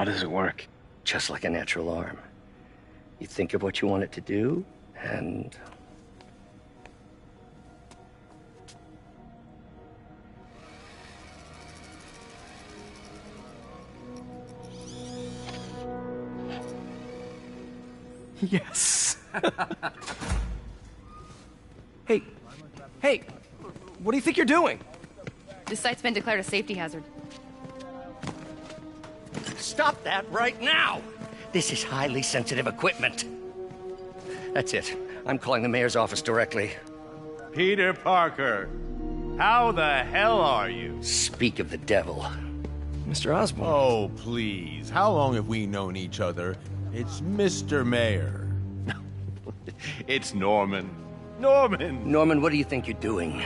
How does it work? Just like a natural arm. You think of what you want it to do, and... Yes. Hey, what do you think you're doing? This site's been declared a safety hazard. Stop that right now! This is highly sensitive equipment. That's it. I'm calling the mayor's office directly. Peter Parker, how the hell are you? Speak of the devil. Mr. Osborn. Oh, please. How long have we known each other? It's Mr. Mayor. It's Norman. Norman, what do you think you're doing?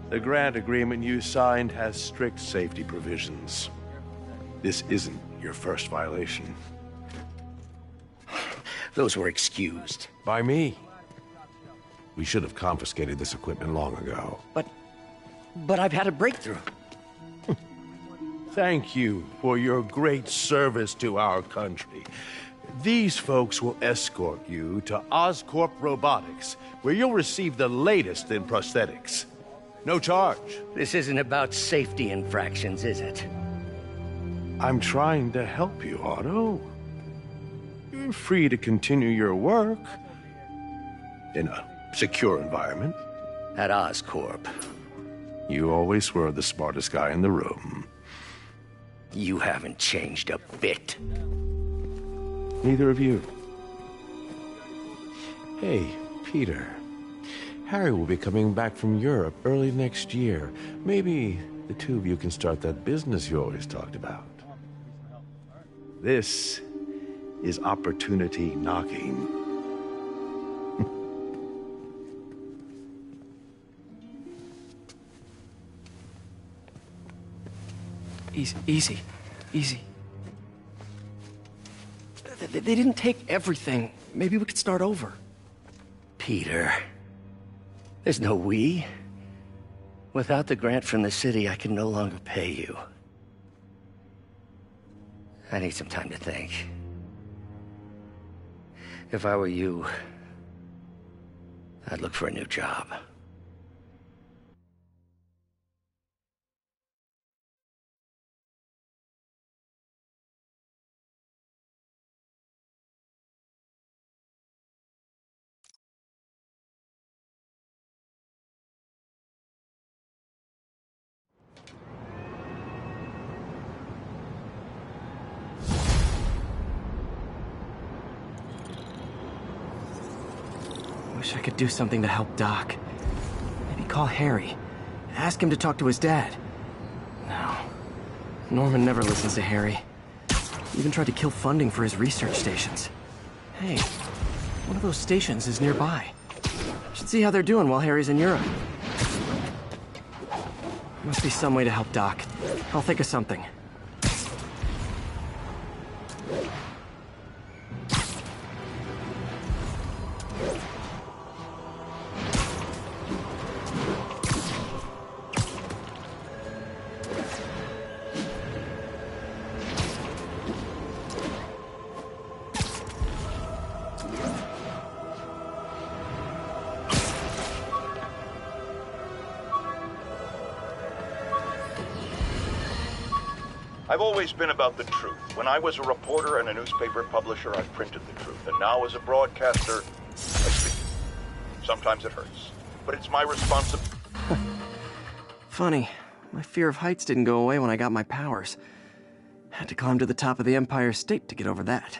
The grant agreement you signed has strict safety provisions. This isn't your first violation. Those were excused. By me. We should have confiscated this equipment long ago. But I've had a breakthrough. Thank you for your great service to our country. These folks will escort you to Oscorp Robotics, where you'll receive the latest in prosthetics. No charge. This isn't about safety infractions, is it? I'm trying to help you, Otto. You're free to continue your work in a secure environment. At Oscorp. You always were the smartest guy in the room. You haven't changed a bit. Neither of you. Hey, Peter. Harry will be coming back from Europe early next year. Maybe the two of you can start that business you always talked about. This is opportunity knocking. Easy. They didn't take everything. Maybe we could start over. Peter, there's no we. Without the grant from the city, I can no longer pay you. I need some time to think. If I were you, I'd look for a new job. Wish I could do something to help Doc. Maybe call Harry. Ask him to talk to his dad. No. Norman never listens to Harry. He even tried to kill funding for his research stations. Hey, one of those stations is nearby. Should see how they're doing while Harry's in Europe. Must be some way to help Doc. I'll think of something. I've always been about the truth. When I was a reporter and a newspaper publisher, I printed the truth. And now as a broadcaster, I speak. Sometimes it hurts, but it's my responsibility. Funny. My fear of heights didn't go away when I got my powers. Had to climb to the top of the Empire State to get over that.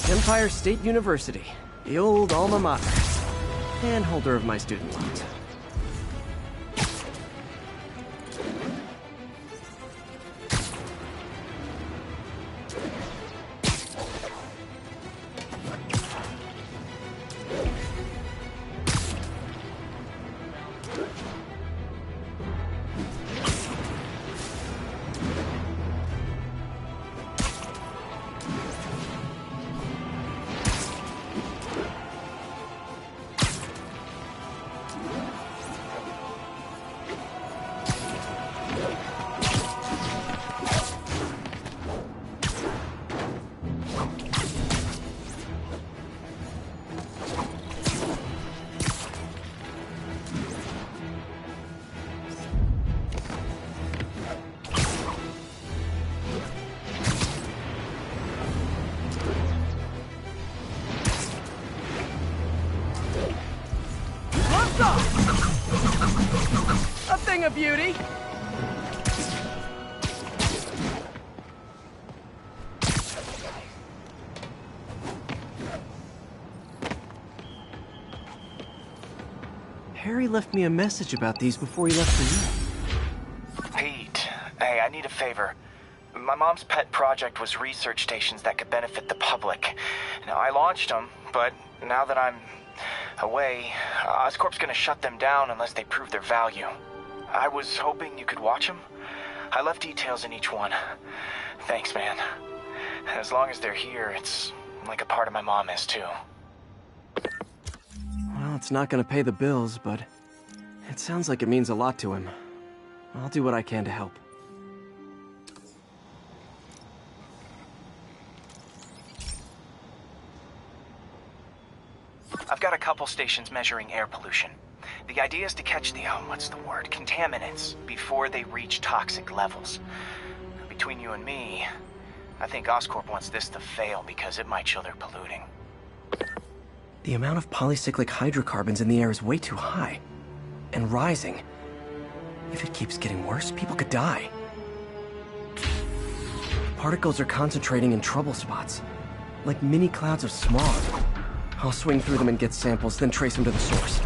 Empire State University, the old alma mater, and holder of my student loans. A thing of beauty. Harry left me a message about these before he left for you. Pete, hey, I need a favor. My mom's pet project was research stations that could benefit the public. Now, I launched them, but now that I'm away, Oscorp's gonna shut them down unless they prove their value. I was hoping you could watch them. I left details in each one. Thanks, man. As long as they're here, it's like a part of my mom is, too. Well, it's not gonna pay the bills, but it sounds like it means a lot to him. I'll do what I can to help. I've got a couple stations measuring air pollution. The idea is to catch the, contaminants before they reach toxic levels. Between you and me, I think Oscorp wants this to fail because it might show they're polluting. The amount of polycyclic hydrocarbons in the air is way too high. And rising. If it keeps getting worse, people could die. Particles are concentrating in trouble spots, like mini clouds of smog. I'll swing through them and get samples, then trace them to the source.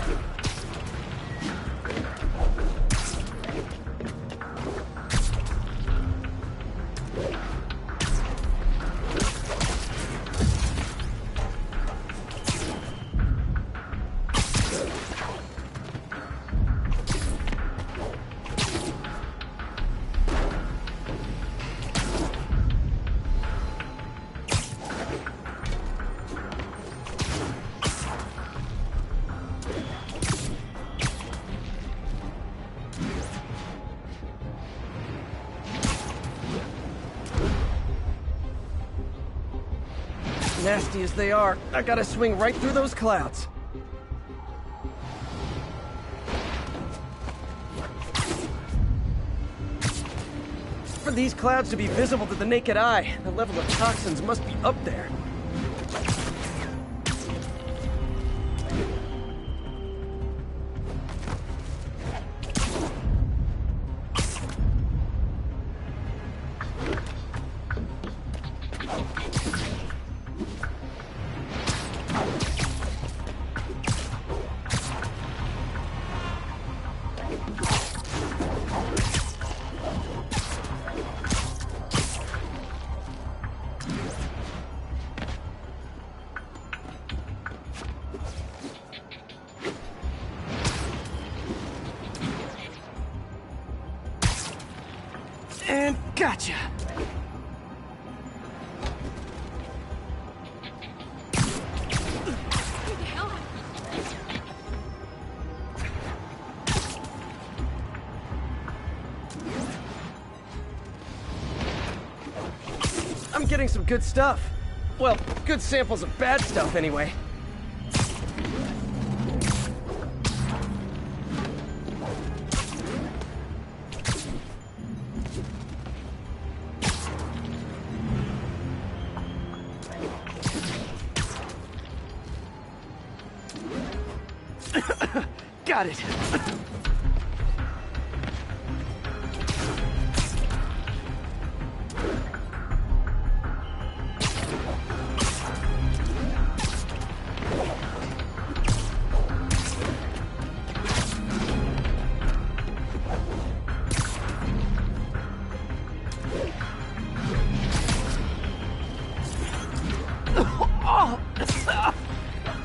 Nasty as they are, I gotta swing right through those clouds. For these clouds to be visible to the naked eye, the level of toxins must be up there. And gotcha! I'm getting some good stuff. Well, good samples of bad stuff anyway. Got it.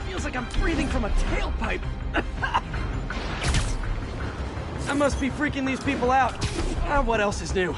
Feels like I'm breathing from a tailpipe. I must be freaking these people out. What else is new?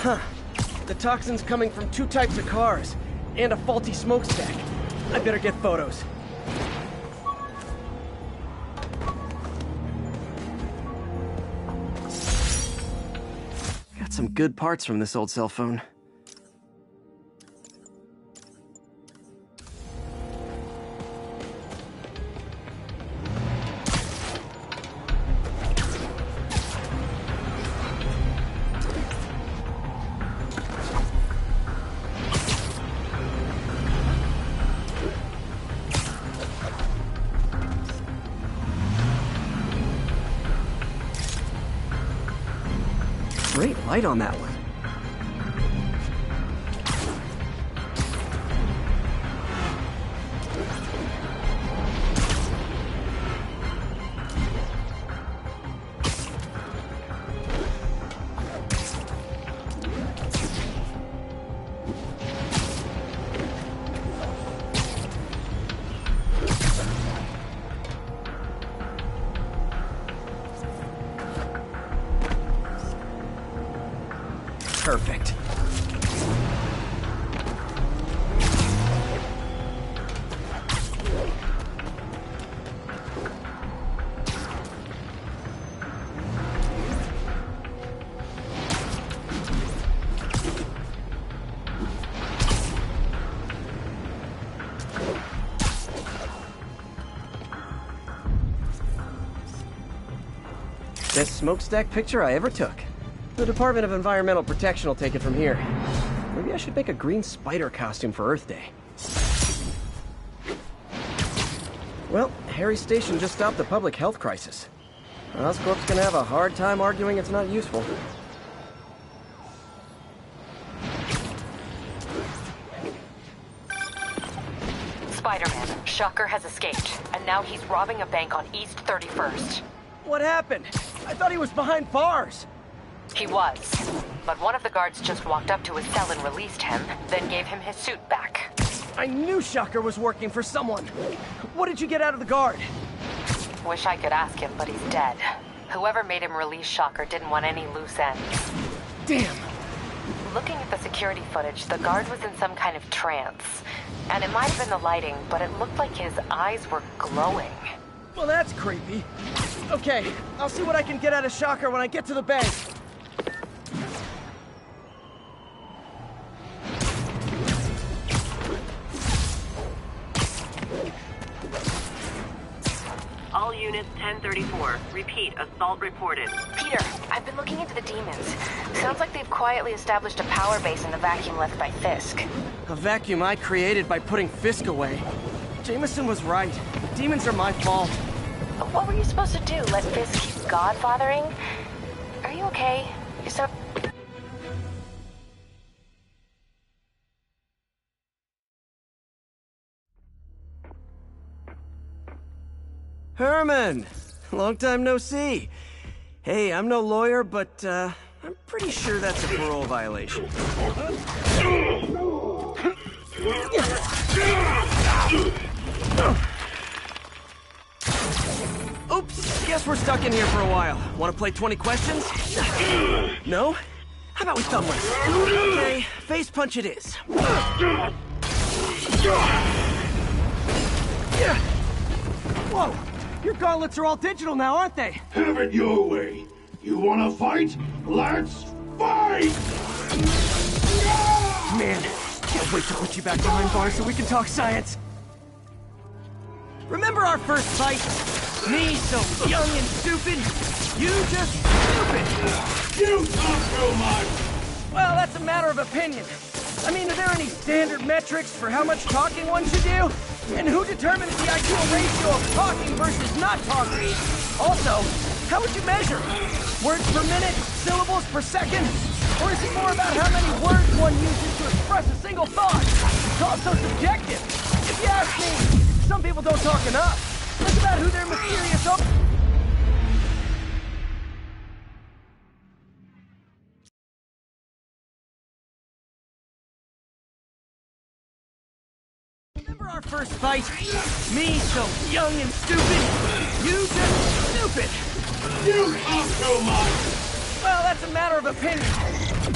Huh. The toxin's coming from 2 types of cars, and a faulty smokestack. I better get photos. Got some good parts from this old cell phone. Great light on that one. Perfect. Best smokestack picture I ever took. The Department of Environmental Protection will take it from here. Maybe I should make a green spider costume for Earth Day. Well, Harry's station just stopped the public health crisis. Oscorp's gonna have a hard time arguing it's not useful. Spider-Man, Shocker has escaped, and now he's robbing a bank on East 31st. What happened? I thought he was behind bars. He was. but one of the guards just walked up to his cell and released him, then gave him his suit back. I knew Shocker was working for someone. What did you get out of the guard? Wish I could ask him, but he's dead. Whoever made him release Shocker didn't want any loose ends. Damn. Looking at the security footage, the guard was in some kind of trance. And it might have been the lighting, but it looked like his eyes were glowing. Well, that's creepy. Okay, I'll see what I can get out of Shocker when I get to the bank. All units 1034. Repeat, assault reported. Peter, I've been looking into the demons. Sounds like they've quietly established a power base in the vacuum left by Fisk. A vacuum I created by putting Fisk away. Jameson was right. Demons are my fault. But what were you supposed to do? Let Fisk keep godfathering? Are you okay? You sound... Herman! Long time no see. Hey, I'm no lawyer, but, I'm pretty sure that's a parole violation. Oops, guess we're stuck in here for a while. Want to play 20 questions? No? How about we thumb wrestle? Okay, face punch it is. Whoa! Your gauntlets are all digital now, aren't they? Have it your way. You wanna fight? Let's fight! Man, can't wait to put you back behind bars so we can talk science. Remember our first fight? Me so young and stupid, you just stupid. You talk too much! Well, that's a matter of opinion. I mean, are there any standard metrics for how much talking one should do? And who determines the ideal ratio of talking versus not talking? Also, how would you measure? Words per minute? Syllables per second? Or is it more about how many words one uses to express a single thought? It's also subjective. If you ask me, some people don't talk enough. Think about who their mysterious... Remember our first fight? Me so young and stupid, you just stupid. You talk too much! Well, that's a matter of opinion.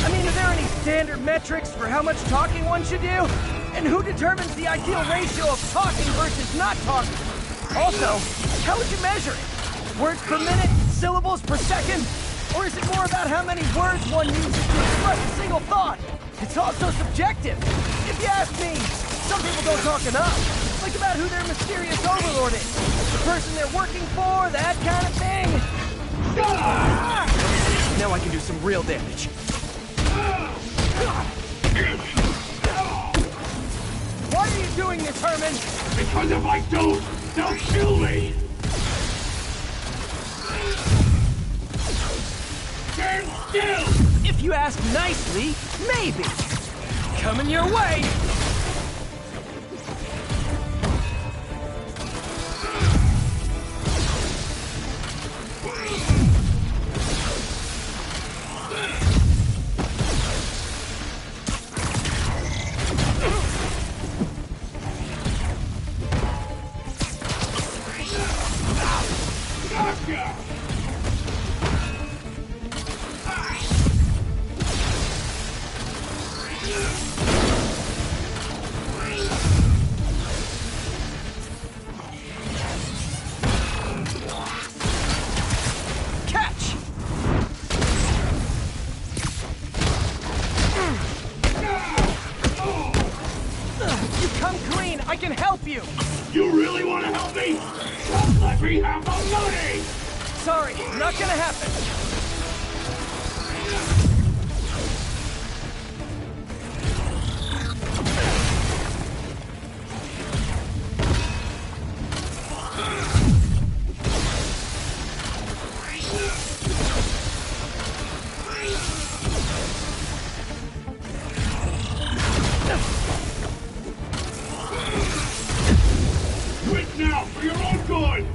I mean, are there any standard metrics for how much talking one should do? And who determines the ideal ratio of talking versus not talking? Also, how would you measure it? Words per minute? Syllables per second? Or is it more about how many words one uses to express a single thought? It's also subjective. If you ask me, some people don't talk enough. Think about who their mysterious overlord is. The person they're working for, that kind of thing. Now I can do some real damage. Why are you doing this, Herman? Because if I don't, they'll kill me! Stand still! If you ask nicely, maybe. Coming your way! I can help you! You really want to help me? Don't let me have the money! Sorry, not gonna happen. Quit now, for your own good!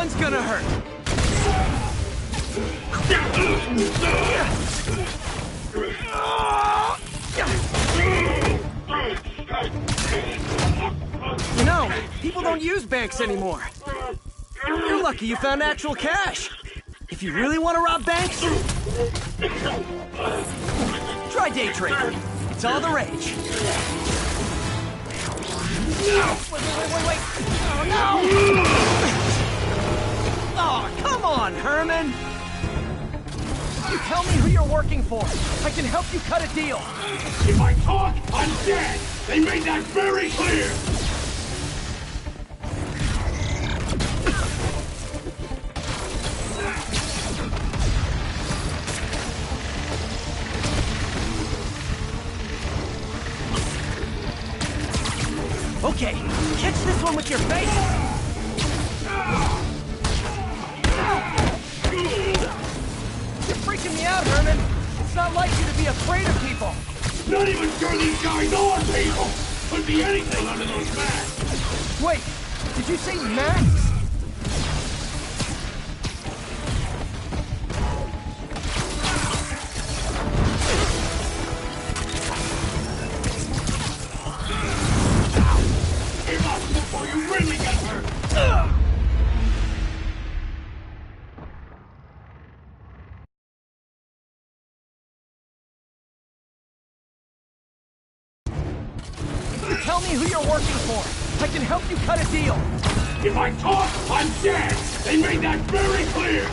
one's gonna hurt. You know, people don't use banks anymore. You're lucky you found actual cash. If you really want to rob banks, try day trading. It's all the rage. Wait. Oh, no! Oh, come on, Herman! You tell me who you're working for. I can help you cut a deal. If I talk, I'm dead! They made that very clear! Okay, catch this one with your face! You're freaking me out, Herman! It's not like you to be afraid of people! Not even sure these guys are people! Could be anything under those masks! Wait, did you say masks? Give up before you really get hurt! Tell me who you're working for. I can help you cut a deal. If I talk, I'm dead! They made that very clear!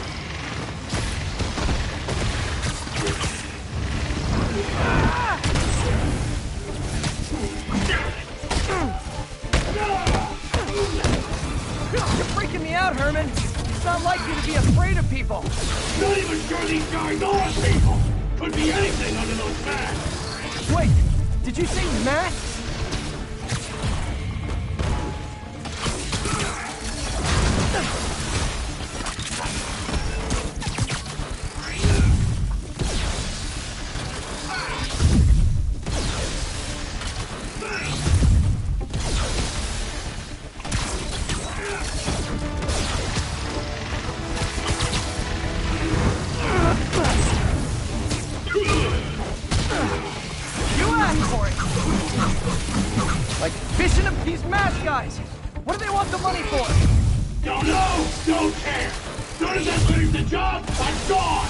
You're freaking me out, Herman. It's not like you to be afraid of people. Not even sure these guys are people! Could be anything under those masks! Wait, did you say masks? Like fishing up these mask guys. What do they want the money for? Don't know! Don't care! Soon as I finish the job, I'm gone!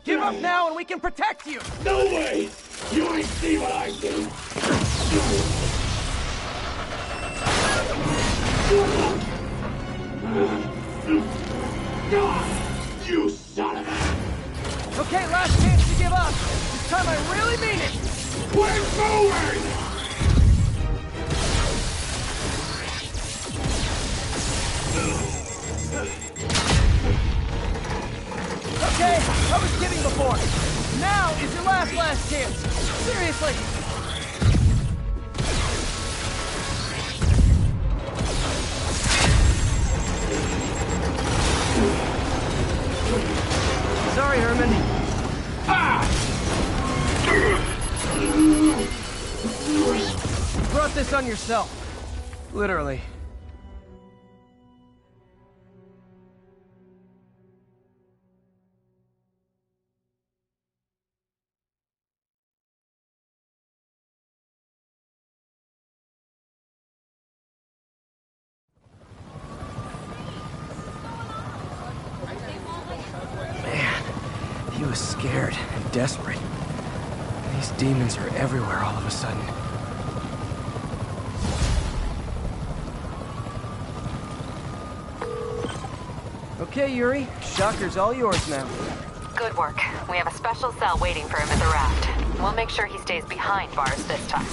Give up now and we can protect you! No way! You ain't see what I do! You son of a... Okay, last chance to give up. This time I really mean it! We're going! Okay, I was kidding before. Now is your last chance. Seriously. on yourself. Literally. He was scared and desperate. These demons are everywhere all of a sudden. Okay, Yuri. Shocker's all yours now. Good work. We have a special cell waiting for him at the raft. We'll make sure he stays behind bars this time.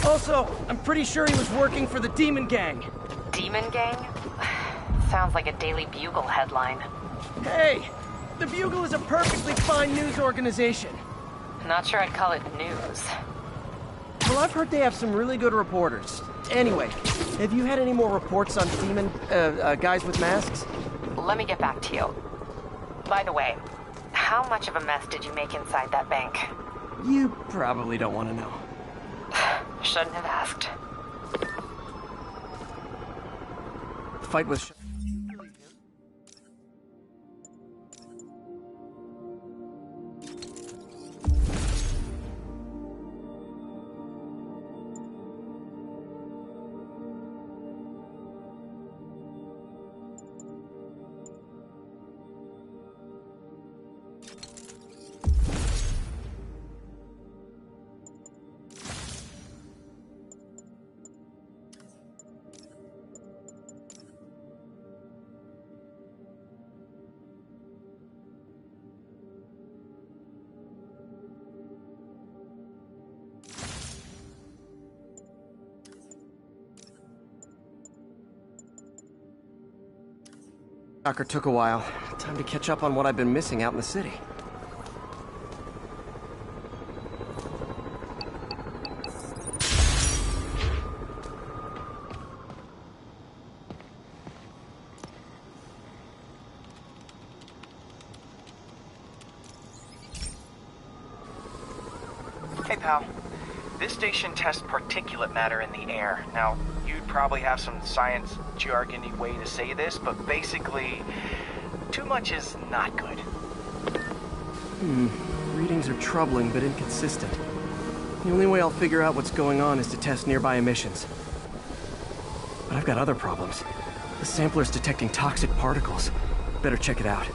Also, I'm pretty sure he was working for the Demon Gang. Demon Gang? Sounds like a Daily Bugle headline. Hey! The Bugle is a perfectly fine news organization. Not sure I'd call it news. Well, I've heard they have some really good reporters. Anyway, have you had any more reports on demon, guys with masks? Let me get back to you. By the way, how much of a mess did you make inside that bank? You probably don't want to know. Shouldn't have asked. Fight with... Shocker took a while. Time to catch up on what I've been missing out in the city. Hey, pal. This station tests particulate matter in the air. Now, you'd probably have some science jargony way to say this, but basically, too much is not good. Readings are troubling but inconsistent. The only way I'll figure out what's going on is to test nearby emissions. But I've got other problems. The sampler's detecting toxic particles. Better check it out.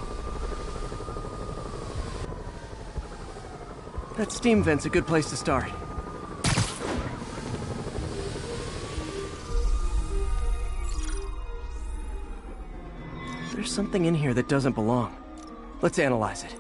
That steam vent's a good place to start. There's something in here that doesn't belong. Let's analyze it.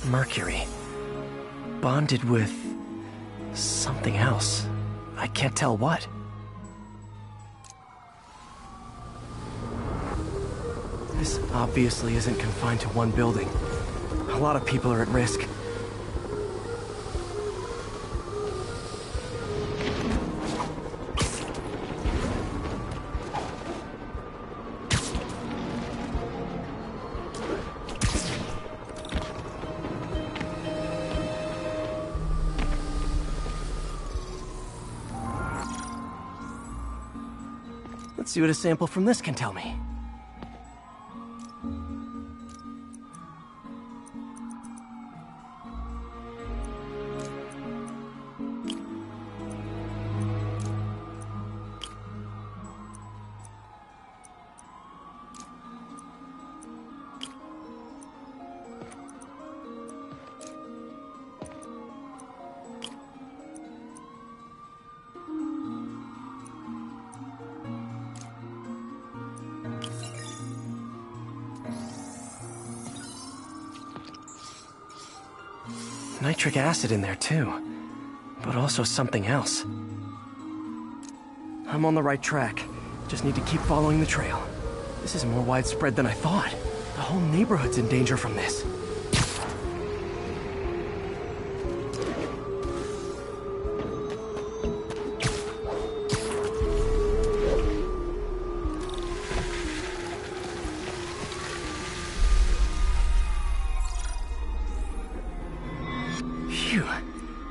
Mercury. Bonded with... something else. I can't tell what. This obviously isn't confined to one building. A lot of people are at risk. Let's see what a sample from this can tell me. Nitric acid in there too, but also something else. I'm on the right track. Just need to keep following the trail. This is more widespread than I thought. The whole neighborhood's in danger from this. Phew,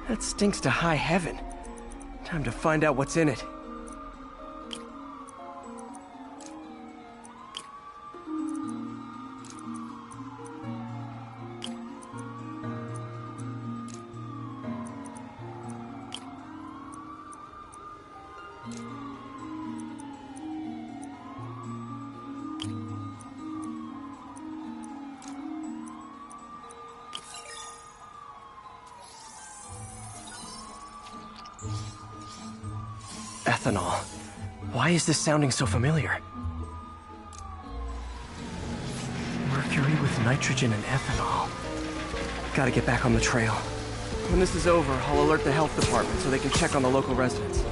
that stinks to high heaven. Time to find out what's in it. Ethanol. Why is this sounding so familiar? Mercury with nitrogen and ethanol. Gotta get back on the trail. When this is over, I'll alert the health department so they can check on the local residents.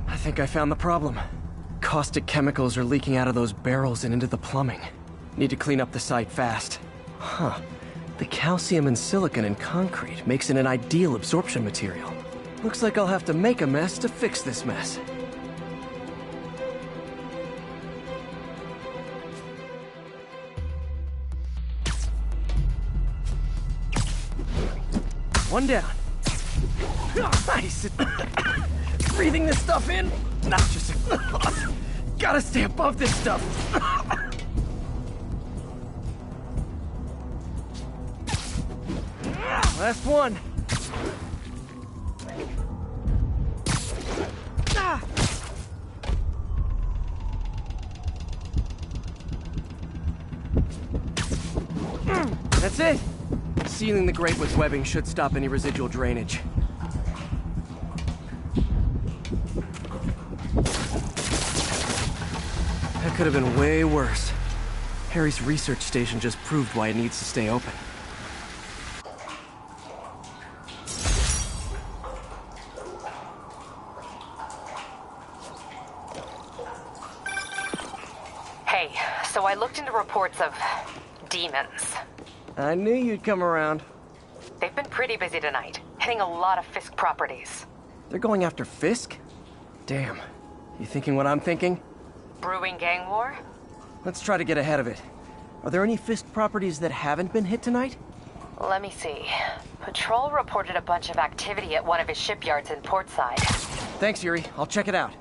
I think I found the problem. Caustic chemicals are leaking out of those barrels and into the plumbing. Need to clean up the site fast. Huh. The calcium and silicon in concrete makes it an ideal absorption material. Looks like I'll have to make a mess to fix this mess. One down. Nice. Breathing this stuff in, not just gotta stay above this stuff. Last one. That's it. Sealing the grate with webbing should stop any residual drainage. That could have been way worse. Harry's research station just proved why it needs to stay open. Hey, so I looked into reports of demons. I knew you'd come around. They've been pretty busy tonight, hitting a lot of Fisk properties. They're going after Fisk? Damn. You thinking what I'm thinking? Brewing gang war? Let's try to get ahead of it. Are there any Fisk properties that haven't been hit tonight? Let me see. Patrol reported a bunch of activity at one of his shipyards in Portside. Thanks, Yuri. I'll check it out.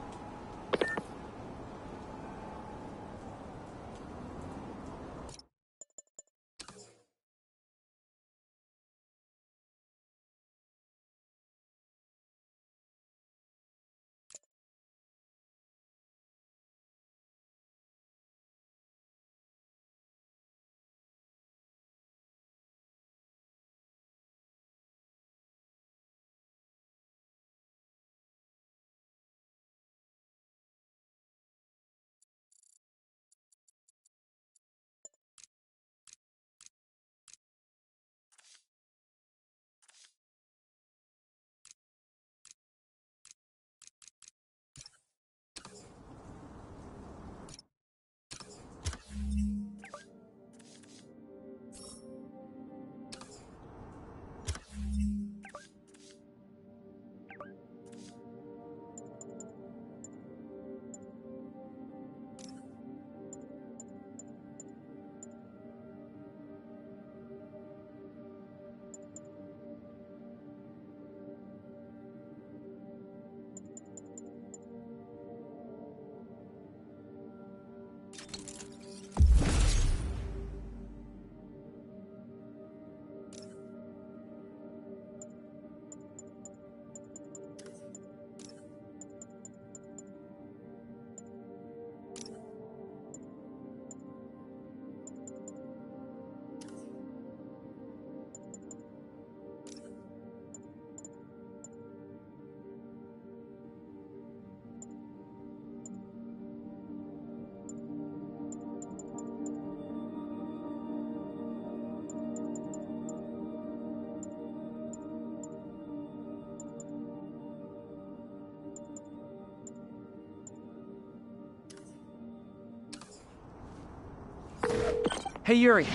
Hey, Yuri.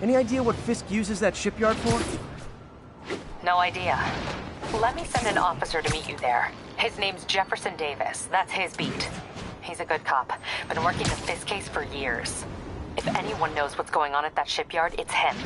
Any idea what Fisk uses that shipyard for? No idea. Let me send an officer to meet you there. His name's Jefferson Davis. That's his beat. He's a good cop. Been working the Fisk case for years. If anyone knows what's going on at that shipyard, it's him.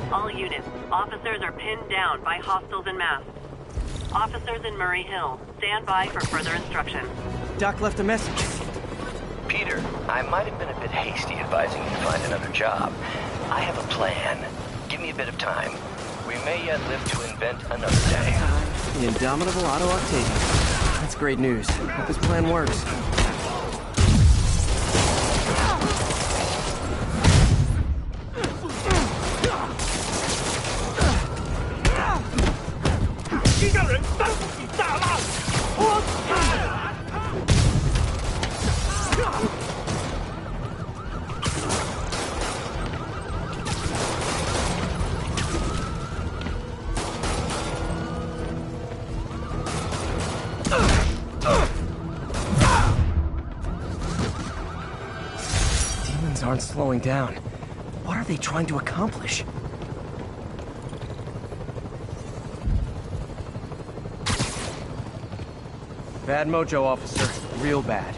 All units, officers are pinned down by hostiles en masse. Officers in Murray Hill, stand by for further instruction. Doc left a message. Peter, I might have been a bit hasty advising you to find another job. I have a plan. Give me a bit of time. We may yet live to invent another day. The indomitable Otto Octavius. That's great news. Hope this plan works. Demons aren't slowing down. What are they trying to accomplish? Bad mojo, officer. Real bad.